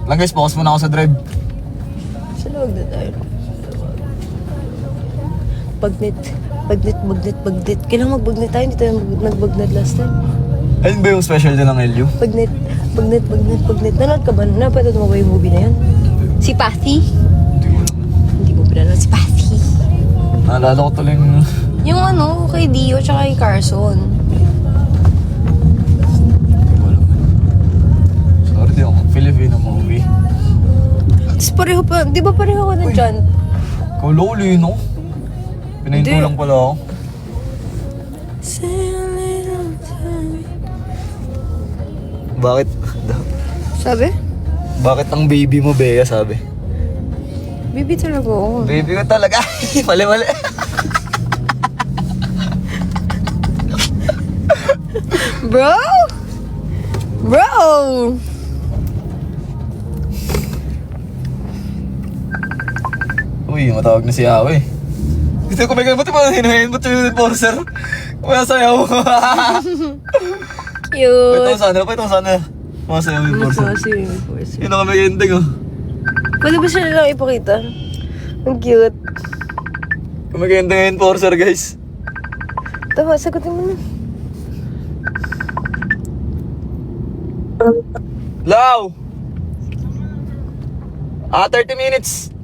Lang guys, focus muna ako sa drive. Sa loob na tayo. Bagnet. Kailangan magbagnet tayo. Hindi tayo nagbagnet last time. Ayun ba yung special din ng LU? Bagnet. Nanood ka ba? Napanood mo ba yung movie na yan? Si Pathy? Hindi mo pinanood si Pathy. Naalala ko tuloy Yung ano, kay Dio tsaka kay Carson. Sorry, di ako Filipino movie. Tapos pareho pa, di ba pareho ka na dyan? Kaululi, no? Pinahinto Hindi. lang pala ako. Bakit? Sabi? Bakit ang baby mo, Bea, sabi? Baby talaga ako. Baby ko talaga. Mali. Bro! Uy, matawag na si Awe. Dito ko may ba't ba hinahin? Ba't yung enforcer? Kumaya sayaw. Cute. Pwede sana. Masayaw yung enforcer. Yun ang kami ending, oh. Pwede ba siya lang ipakita? Ang cute. Kumaganda yung enforcer, guys. Tama, sagutin mo na. Lau! 30 minutes.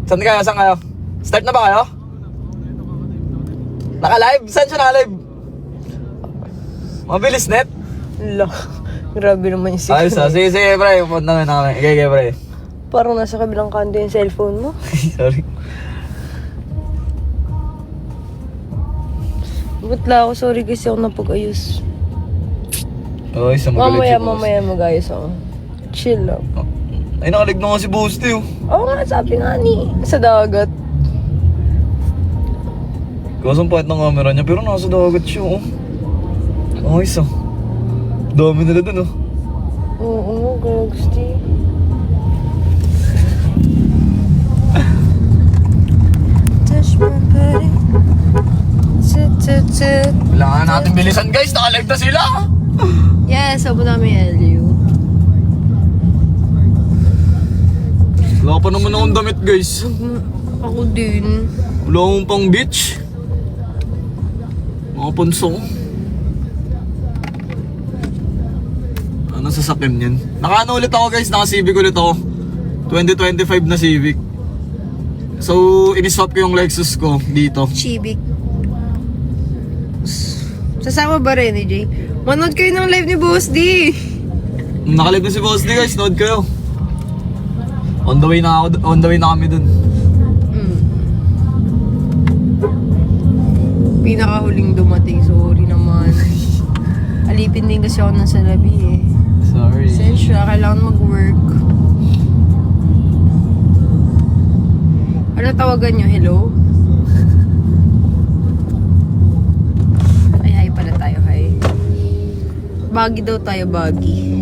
Saan kayo? Start na ba kayo? Naka-live? Saan siya naka-live? Mabilis net? Ala, grabe naman yung Ayos ah. Sige, pre. Punta na kami. Okay, pre. Parang nasa kabilang kanto yung cellphone mo. Sorry. Butla ako, sorry kasi ako napag-ayos. Ay, sa magalit Mamaya mag-ayos ako. Chill lang. Ay, nakalig na nga si Boosty, oh. Oo nga, sabi nga ni. Sa dagat. Kasang pahit ng camera niya, pero nasa dagat siya, oh. Ayos ah. Dami nila dun, oh. Oo, gagsti. Touch my body. Kailangan natin bilisan, guys. Nakalig na sila. Yes, abo namin LU. Wala pa naman akong damit, guys. Ako din. Wala akong pang beach. Mga punso ko. Ano sasakyan yan? Naka-ano ulit ako, guys? Naka-Civic ulit ako. 2025 na Civic. So, iniswap ko yung Lexus ko dito. Chibik. Sasama ba rin ni Jay? Manood kayo ng live ni Boss D. Nakalive na si Boss D, guys. Nood kayo. On the way na kami dun. Pinakahuling dumating, sorry naman. Alipin din kasi ako ng salabi eh. Sorry. Sensya, kailangan mag-work. Ano tawagan nyo? Hello? Ay, hi pala tayo, hi. Bagi daw tayo, bagi.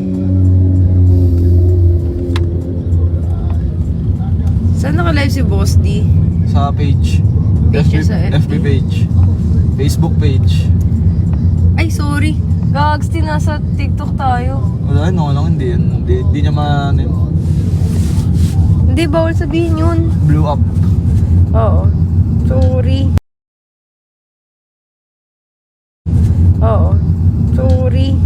Saan naka-live si Boss D? Sa page. Page sa FB. FB page. Facebook page. Ay, sorry. Gags, nasa TikTok tayo. Wala, no lang, hindi yan. Hindi niya Hindi, bawal sabihin yun. blew up. Oo. Sorry. Oo. Sorry.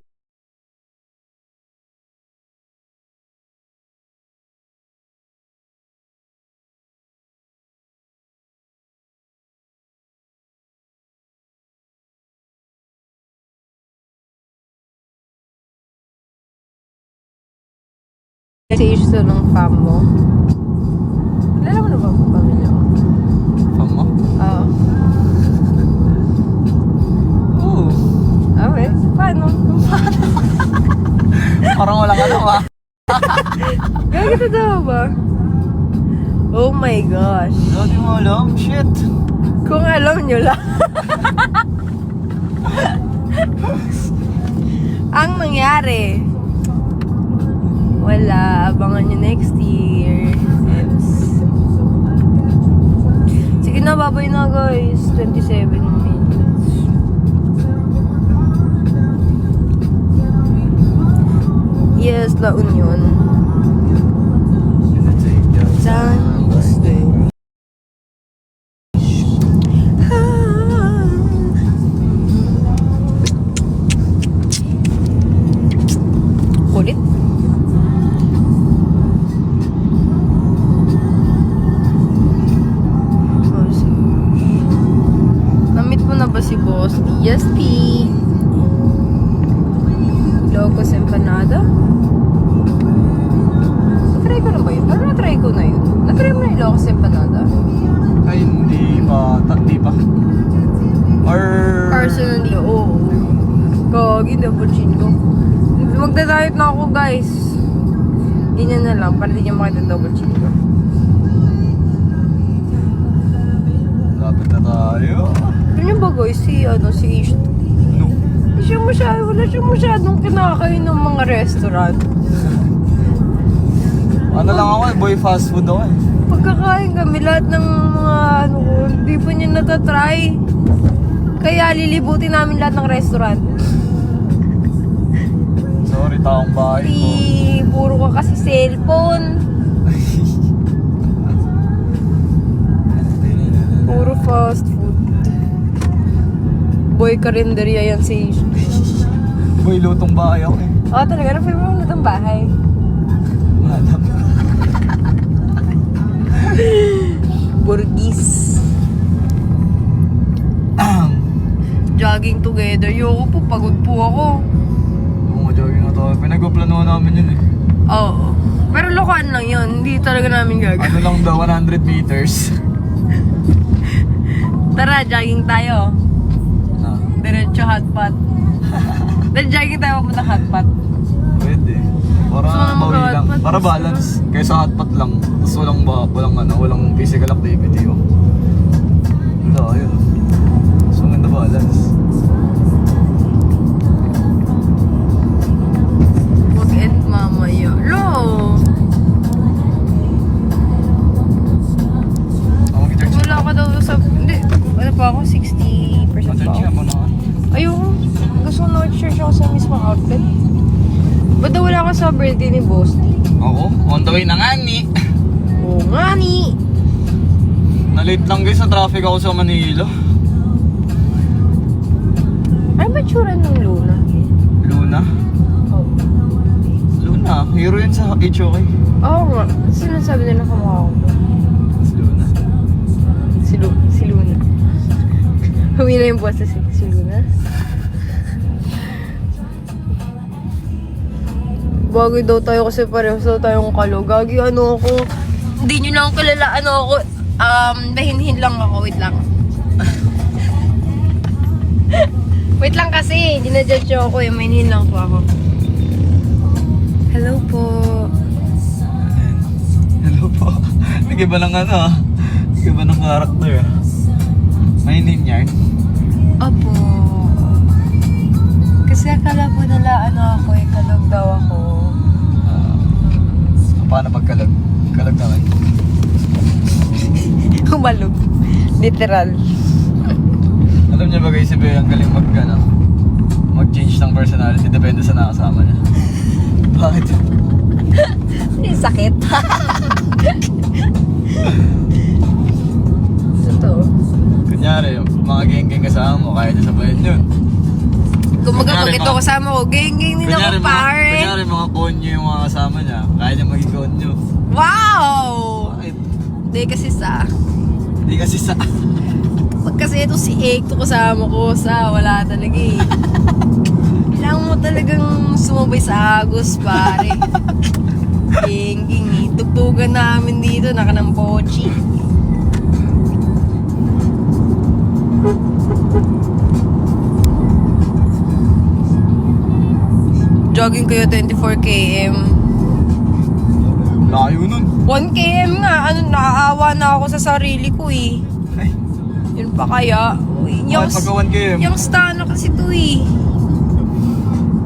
Kasi issue ng fam mo. Kilala mo na ba ang pamilya ko? Fam mo? Oo. Oo. Okay. Paano? Parang walang alam ah. Gagawin daw ba? Oh my gosh. Hindi mo alam? Shit. Kung alam nyo lang. Ang nangyari, wala. Abangan nyo next year. Sige na, babay na guys. 27 minutes. La Union. San Jose. Kulit. Namit mo na ba si Boss? Yes, P. Locos Empanada? Na-try ko na ba yun? Pero na-try ko na yun. Na-try mo na yung Locos Empanada? Ay, hindi pa. Hindi pa. Or... Personally, oo. Kagi, double chin ko. Magda-diet na ako, guys. Ganyan na lang, para di niya makita double chin ko. Lapit na tayo. Yun yung ba, guys? Si Ish. Ano? Wala siyang masyadong kinakain ng mga restaurant. Ano lang ako boy, fast food ako eh. Pagkakain kami, lahat ng mga hindi pa niya natatry. Kaya lilibutin namin lahat ng restaurant. Sorry, taong bahay ko. Puro ka kasi cellphone. Puro fast food. Boy karinderya yan si Ish. Boy, lutong bahay ako eh. Oo, talaga. Ano favorite mo itong bahay? Madam. Burgis. Jogging together. Yoko po, pagod po ako. Oo nga, jogging na tayo. Pinagpaplanuhan namin yun eh. Oo. Pero lokaan lang yun. Hindi talaga namin gagawin. Ano lang daw, 100 meters. Tara, jogging tayo. Ah, Diretso hotpot. Dahil jogging tayo pumunta hotpot. pwede. Para Gusto mo na bawi lang. mag-hotpot? Para balance. Kaysa hotpot lang. Tapos walang physical activity. Oh. Wala, ayun. So, maganda balance. Mag-end mamaya. Lo! Ako mag-charge. Wala ka daw sa... Hindi. Ano pa ako? 60% pa Mag-charge ako. mo na. Ayoko. Gusto ko na-church ako sa mismong outlet. Ba't daw wala ka sa birthday ni Boss T? Ako? On the way na nga ni. Oo nga ni. Na-late lang guys sa traffic ako sa Manila. Ano ba tsura ng Luna? Luna? Oh. Luna? Hero yun sa HOK. Oo nga. Sinasabi nila kamukha ko. Luna. Si Luna. Huwi na yung boss si Luna. Bagay daw tayo kasi parehas daw tayong kalo. Gagi, ano ako. Hindi nyo lang kilala, ano ako. Dahinhin lang ako. Wait lang. Wait lang kasi. Dinajudge ako eh. Mahinhin lang po ako. Hello po. Ayan. Hello po. Nag-iba ng ano ah. Nag-iba ng character ah. May name yan? Opo. Kasi akala po nila ano ako eh. Kalog daw ako. Paano pagkalag? Kalag naman. Humalog. Literal. Alam niyo ba guys, si Bea ang galing mag-change ng personality depende sa nakasama niya. Bakit? Sakit. Totoo. Kunyari, mga geng-geng kasama mo, kaya niya sabayan yun. Kumaga pag Kunyari, ito kasama ko, geng-geng din ako pare. Kunyari mga konyo yung mga kasama niya, kaya niya maging konyo. Wow! Bakit? Hindi kasi Hindi kasi sa... pag kasi ito si Ek, kasama ko wala talaga eh. Kailangan mo talagang sumabay sa agos pare. Geng-geng eh. Tugtugan namin dito, naka ng pochi. Jogging kayo 24 km. Layo nun. 1 km nga. Naaawa na ako sa sarili ko eh. Ay, Yun pa kaya. Uy, bakit pagka 1 km? yung stana kasi to eh.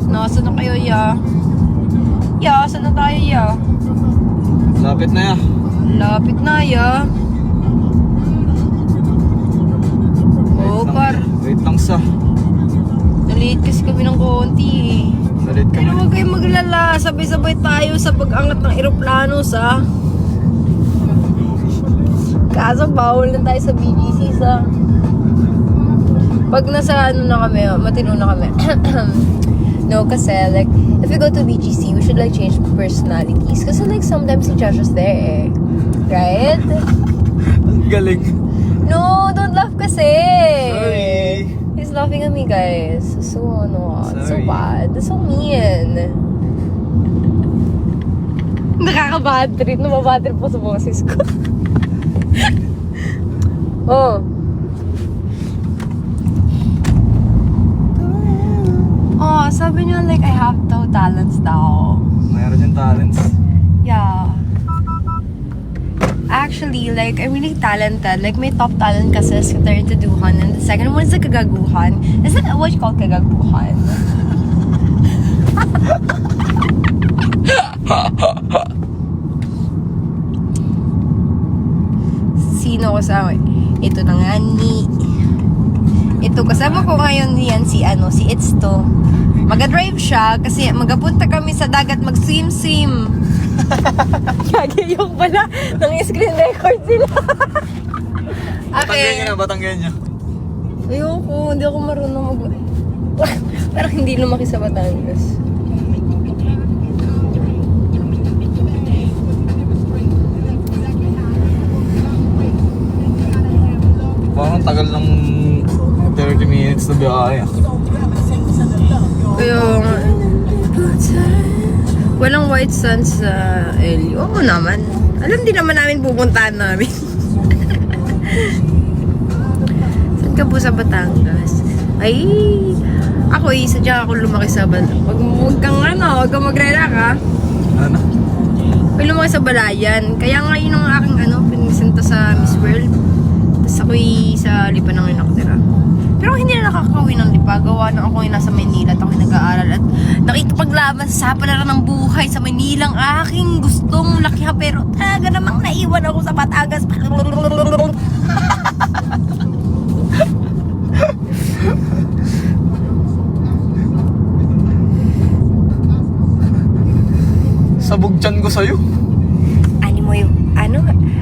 Nasaan na kayo ya? Ya, saan na tayo ya? Lapit na ya. Lapit na ya. Oo, par. Wait lang sa... Naliit kasi kami ng konti eh. Salit ka Pero na. huwag kayong maglala. Sabay-sabay tayo sa pag-angat ng eroplano sa... Kaso bawal na tayo sa BGC sa... Pag nasa ano na kami, matino na kami. No, kasi like, if we go to BGC, we should like change personalities. Kasi like sometimes si Josh is there eh. Right? Ang galing. No, don't laugh kasi. Sorry. He's laughing at me, guys. So, ano, so Sorry. bad. That's so mean. Nakaka-bad trip. Namabad trip po sa boses ko. Oh. Oh, sabi niyo like, I have no talents daw. Mayroon yung talents. Yeah. Actually, like, I'm really talented. Like, my top talent kasi is guitar to duhan. And the second one is the kagaguhan. Is that what you call kagaguhan? Sino kasama? Ito na nga ni... Ito kasama ko ngayon yan si It's to. Mag-drive siya kasi magapunta kami sa dagat mag-swim-swim. Kaya yung pala, nang screen record sila. Batanggan niya na, batanggan niya. Ayoko, hindi ako marunong mag... Parang hindi lumaki sa Batangas. Parang tagal ng 30 minutes na biyahe. Kaya nga. Walang white sand sa LU. Oo naman. Alam din naman namin pupuntahan namin. Saan ka po sa Batangas? Ay, ako sadya ako lumaki sa Batangas. Huwag kang huwag kang magrelak ha. Ano? Ako lumaki sa Balayan. Kaya nga yun ang aking pinisinta sa Miss World. Tapos ako'y sa Lipa na ngayon nakatira. Pero hindi na nakakauwi ng Lipa. Gawa na ako yung nasa Maynila at ako'y nag-aaral. At nakikipaglaban sa sapalaran ng buhay sa Maynila ang aking gustong lakihan. Pero talaga namang naiwan ako sa Batangas. Sabog tiyan ko sa'yo.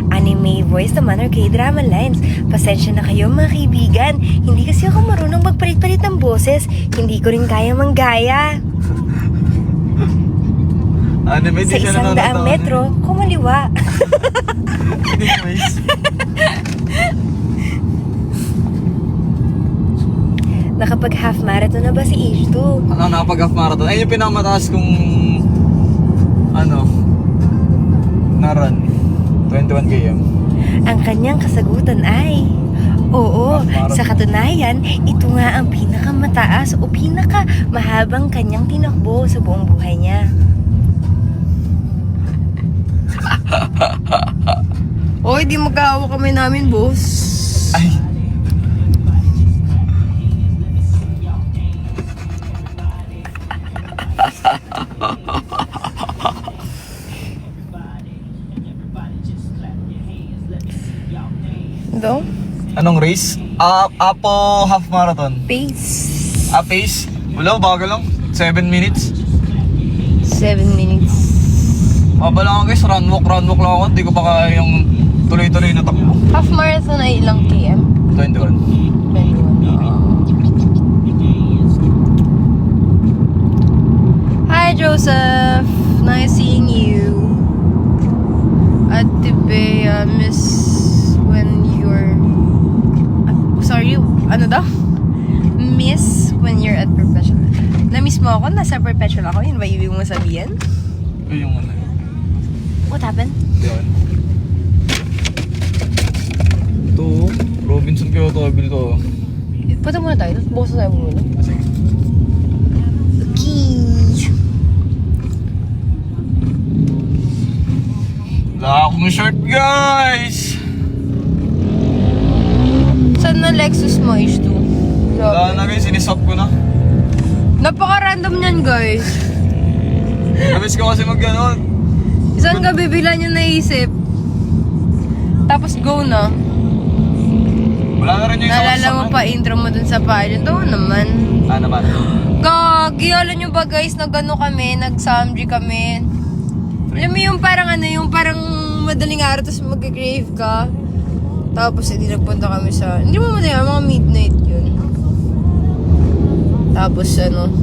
Anime voice naman or K-drama lines. Pasensya na kayo mga kaibigan. Hindi kasi ako marunong magpalit-palit ng boses. Hindi ko rin kaya manggaya. Anime, di Sa siya 100 nanonood. metro, kumaliwa. Anyways. Nakapag half marathon na ba si H2? Ano, nakapag half marathon. Ayun yung pinamataas kong na run. 21 km. Ang kanyang kasagutan ay, oo, Half marathon. sa katunayan, ito nga ang pinakamataas o pinakamahabang kanyang tinakbo sa buong buhay niya. Oy, di magkaawa kami namin, boss. Ay. Do? Anong race? Apo half marathon. Pace. Pace? Wala, bagal lang. 7 minutes. 7 minutes. Mabala nga guys, run walk lang ako. Hindi ko pa kaya yung tuloy-tuloy na takbo. Half marathon ay ilang km? 21. 21. Hi, Joseph. Nice seeing you. Ate Bea, miss when you're... sorry, ano daw? Miss when you're at perpetual. Na-miss mo ako? Nasa perpetual ako? Yun ba ibig mo sabihin? Ay, yung ano. What happened? Yun. Ito, Robinson Kyoto, Bill to. Punta muna tayo. Tapos bukas tayo muna. Sige. Okay. Wala akong shirt, guys! Saan na Lexus mo, H2? Wala na guys, sinisop ko na. Napaka-random niyan, guys. Nabis ko kasi mag-ganon. Isang gabi bigla niya naisip. Tapos go na. Wala na rin yung Naalala mo saksakan. pa intro mo dun sa pageant. Oo naman. Naman. Gag! Gagi, alam nyo ba guys, nag-ano kami, nag-samji kami. Alam mo yung parang ano, yung parang madaling araw tapos mag-crave ka. Tapos hindi nagpunta kami sa, hindi mo madaling araw, mga midnight yun. Tapos ano,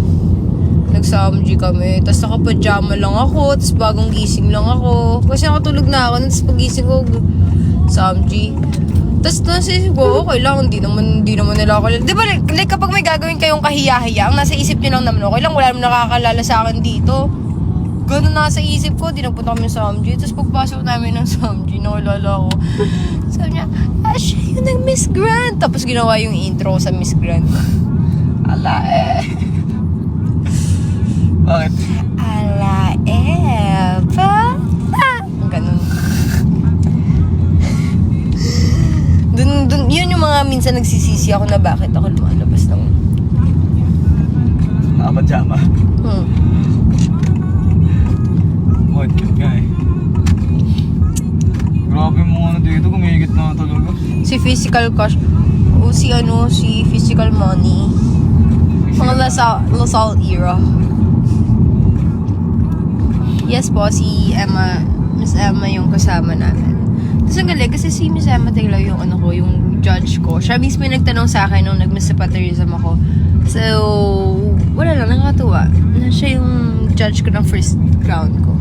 nag-samji kami. Tapos nakapajama lang ako, tapos bagong gising lang ako. Kasi nakatulog na ako, tapos pagising ko, samji. Tapos nasisip ko, okay lang, hindi naman nila ako. Di ba, like kapag may gagawin kayong kahiya-hiya, ang nasa isip nyo lang naman, okay lang, wala naman nakakalala sa akin dito. Ganun nasa isip ko, di nagpunta kami sa Samji. Tapos pagpasok namin ng Samji, nakalala ko. Sabi niya, siya yun ang Miss Grant. Tapos ginawa yung intro sa Miss Grant. Ala eh. Bakit? Ala Eva. Ganun. Dun, yun yung mga minsan nagsisisi ako na bakit ako lumalabas ng... Nakapajama. What cute nga eh. Grabe mo ano dito, kumigit na talaga. Si Physical Cash. O si ano, si Physical Money. Mga Lasal era. Yes po, si Emma, Miss Emma yung kasama namin. Tapos ang galing, kasi si Miss Emma Taylor yung ano ko, yung judge ko. Siya mismo yung nagtanong sa akin nung nag-Mr. ako. So, wala lang, nakakatuwa. Na siya yung judge ko ng first round ko.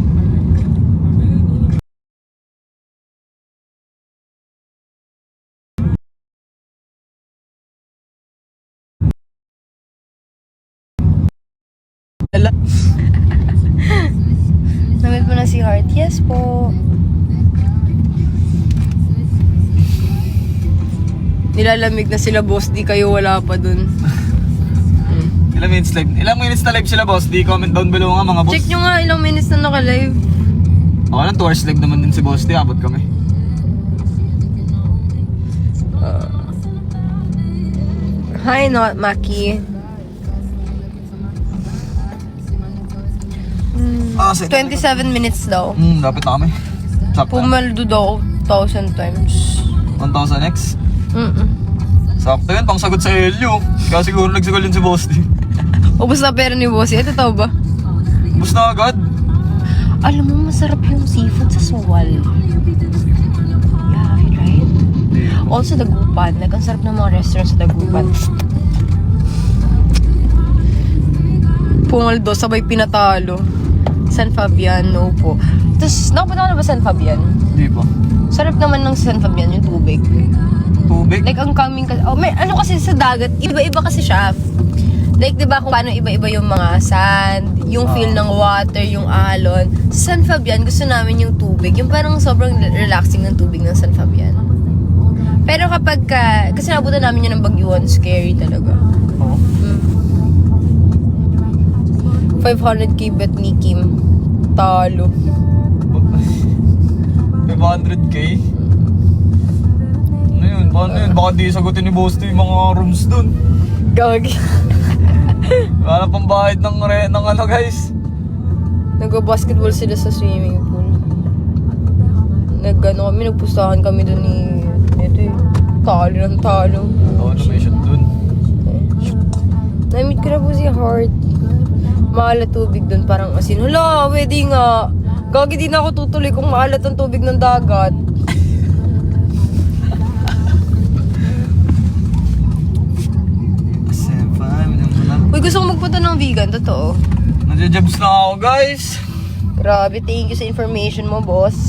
Namit mo na si Heart? Yes po. Nilalamig na sila, boss. Di kayo wala pa dun. Ilang minutes live? Ilang minutes na live sila, boss? Di comment down below nga mga boss. Check nyo nga ilang minutes na naka-live. Ako lang, 2 hours live naman din si boss. Di abot kami. Hi, not Maki. 27 minutes daw. Dapat na kami. Sakto. Pumaldo daw 1,000 times. 1,000x? Mm-mm. Sakto yun, pang sagot sa Helio. Kaya siguro nagsagal yun si boss. Di. Ubus na pera ni Bossy. Ito tao ba? Bus na agad. Alam mo, masarap yung seafood sa Suwal. Yeah, have you tried? Also, Dagupan. Ang sarap ng mga restaurant sa Dagupan. Pumaldo, sabay pinatalo. San Fabian, no po. Tapos, nakapunta ko na ba San Fabian? Di ba? Sarap naman ng San Fabian, yung tubig. Tubig? Like, ang coming kasi, may ano kasi sa dagat, iba-iba kasi siya. Like, di ba kung paano iba-iba yung mga sand, yung feel ng water, yung alon. Sa San Fabian, gusto namin yung tubig. Yung parang sobrang relaxing ng tubig ng San Fabian. Pero kapag kasi nabutan namin yun ng bagyuan, scary talaga. Oo. 500k bet ni Kim. Talo. 500k? Ano yun? Paano yun? Baka di sagutin ni boss to yung mga rooms dun. Gagi. Wala pang bahid ng ano guys. Nag-basketball sila sa swimming pool. Nagpustahan kami dun ni... Ito eh. Talo ng talo. Oo, na may shot dun. Na-meet ko na po si Heart. Maalat tubig dun, parang asin. Hala, pwede nga. Gagi, di na ako tutuloy kung maalat ang tubig ng dagat. Uy, gusto ko magpunta ng vegan, totoo. Nadjajabs na ako guys. Grabe, thank you sa information mo, boss.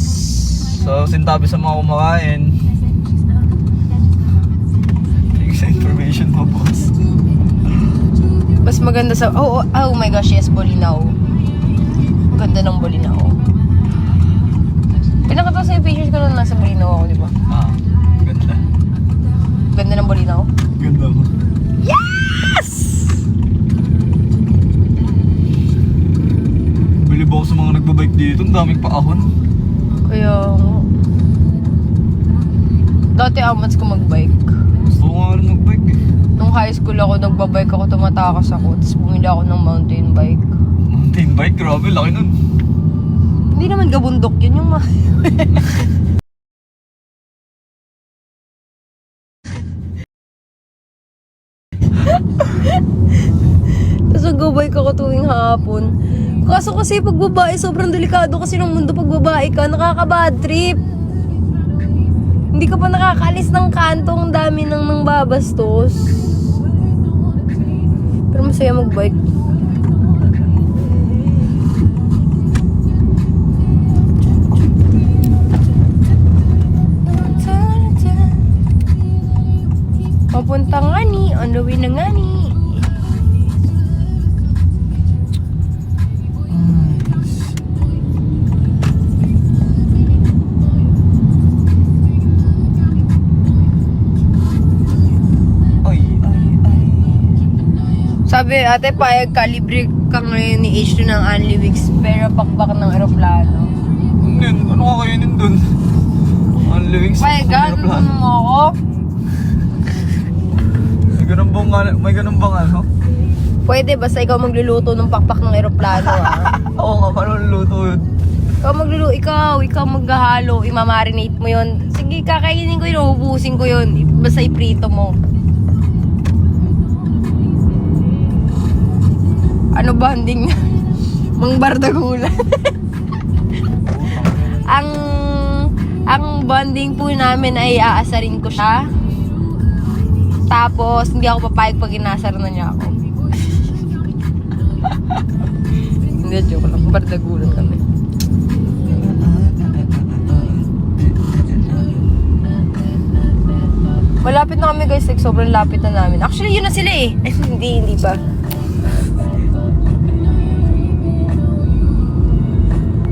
So, sintabi sa mga kumakain. Thank you sa information mo, boss. Mas maganda sa... Oh my gosh, yes, Bolinao. Ang ganda ng Bolinao. Pinakatawa sa yung pictures ko nung nasa Bolinao ako, di ba? Ganda. Ganda ng Bolinao. Ganda mo. Yes! Bilib ako sa mga nagbabike dito. Ang daming paahon. Kaya... Dati amats ko magbike. Gusto ko nga rin magbike eh. Nung high school ako, nagbabike ako, tumatakas ako. Tapos bumili ako ng mountain bike. Mountain bike? Grabe, laki nun. Hindi naman gabundok yun yung Tapos nagbabike ako tuwing hapon. Kaso kasi pag babae, sobrang delikado kasi ng mundo pag babae ka, nakaka-bad trip. Hindi ka pa nakakaalis ng kanto, ang dami nang babastos. Pero masaya magbike. Papunta nga ni, on the way na nga ni. Sabi, ate, payag ka, libre ka ngayon ni H2 ng Only Weeks, pero pakbak ng aeroplano. Ano ka kainin dun? Ang living Payag ka, ano mo ako? May ganun bang ano? Pwede, basta ikaw magluluto ng pakpak ng aeroplano, ah. Oo nga, paano luto yun? Ikaw maghahalo, imamarinate mo yun. Sige, kakainin ko yun, ubusin ko yun. Basta iprito mo. Ano ba, hindi nga? Mang bardagulan. ang bonding po namin ay aasarin ko siya. Tapos, hindi ako papayag pag inasar na niya ako. Hindi, joke lang. Bardagulan kami. Malapit na kami guys, like sobrang lapit na namin. Actually, yun na sila eh. Hindi ba?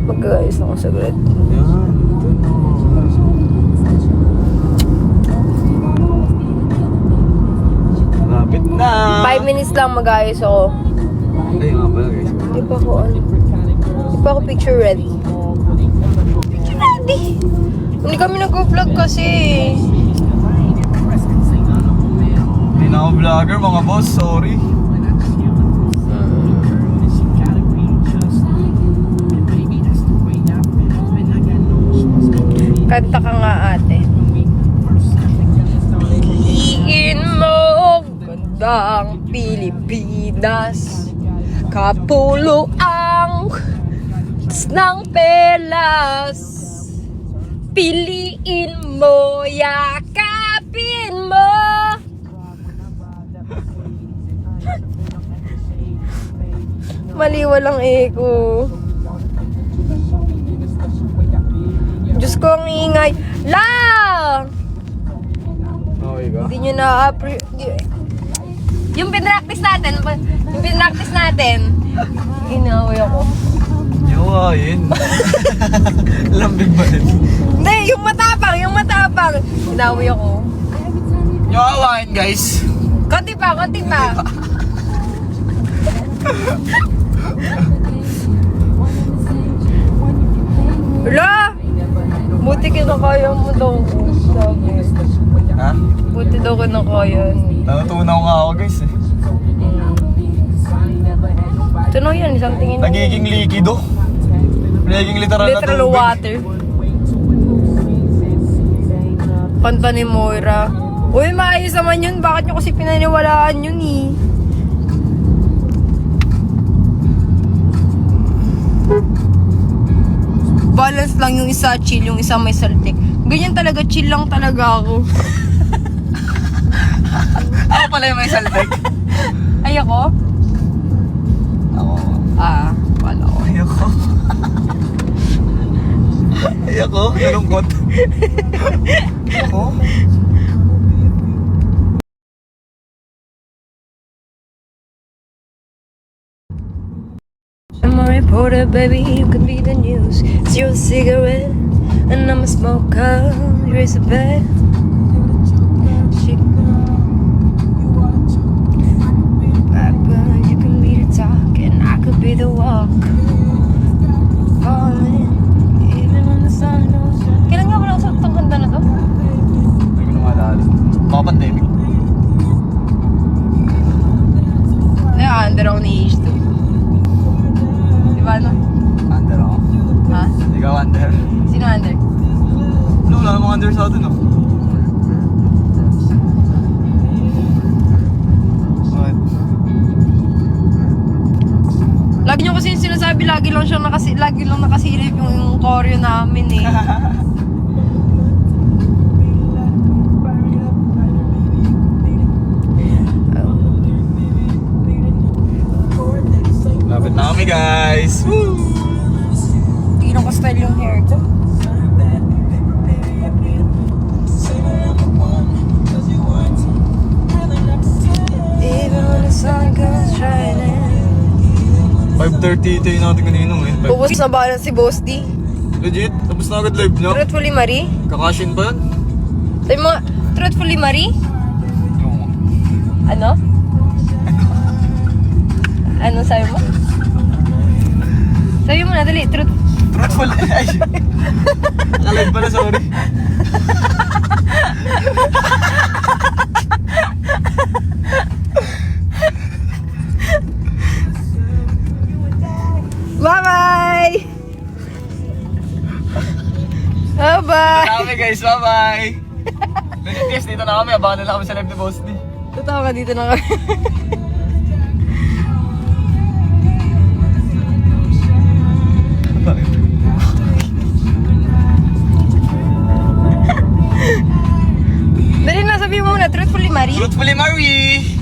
Magkagayos na ako sa grad. Lapit na! 5 minutes lang mag-ayos ako. Ay nga pala guys. Hindi pa ako picture ready. Picture ready! Hindi kami nag-vlog kasi. Hindi na ako vlogger mga boss, sorry. Kanta ka nga ate. Piliin mo gandang Pilipinas, kapulo ang ng pelas. Piliin mo, yakapin mo. Mali, walang echo. Diyos ko, ang ingay. La! Okay ka? Hindi nyo yung pinractice natin, inaway ako. Yawain. Lambing ba rin? Hindi, yung matapang. Inaway ako. Yawain guys. Konti pa. Wala! Buti kinakaya mo daw ko. Sabi. Ha? Buti daw kinakaya. Natutunan ko nga ako guys eh. Ito na yan, something in Nagiging likido. Nagiging literal na literal tubig. water. Kanta ni Moira. Uy, maayos naman yun. Bakit nyo kasi pinaniwalaan yun eh? Balance lang yung isa, chill, yung isa may saltik. Ganyan talaga, chill lang talaga ako. Ako pala yung may saltek. Ay ako? Ako. Wala ko. Ayoko. Ayoko. Nalungkot. Ayoko. I'm a reporter, baby, you could be the news. It's your cigarette, and I'm a smoker. Raise a bed. You can be the talk, and I could be the walk. Falling, even when the sun goes down. Kailan nga wala sa itong kanta na to? Hindi ko na maalala. Mga pandemic. Under ako ni H2. Diba no? Under ako. Ha? Ikaw under. Sino under? No, wala namang under sa atin oh. What? Lagi nyo kasi yung sinasabi, lagi lang nakasilip yung choreo namin eh. Lapit na kami guys. Woo! Tingnan ko style yung hair ko. Even when the sun goes shining. 5:30 ito yung natin kanina ngayon. Ubus na ba si Boss D? Legit? Tapos na agad live nyo? Truthfully Marie? Kakashin ba yun? Sabi mo, Truthfully Marie? Ano? Ano sabi mo? Sabi mo na, dali. Truthful. Ay. Nakalive pala, sorry. Bye-bye! Bye-bye! Dito na kami guys, bye-bye! Legit guys, dito na kami. Abangan nila kami sa live ni Boss D. Totoo ka dito na kami. Dali na, sabihin mo na, Truthfully Marie? Truthfully Marie!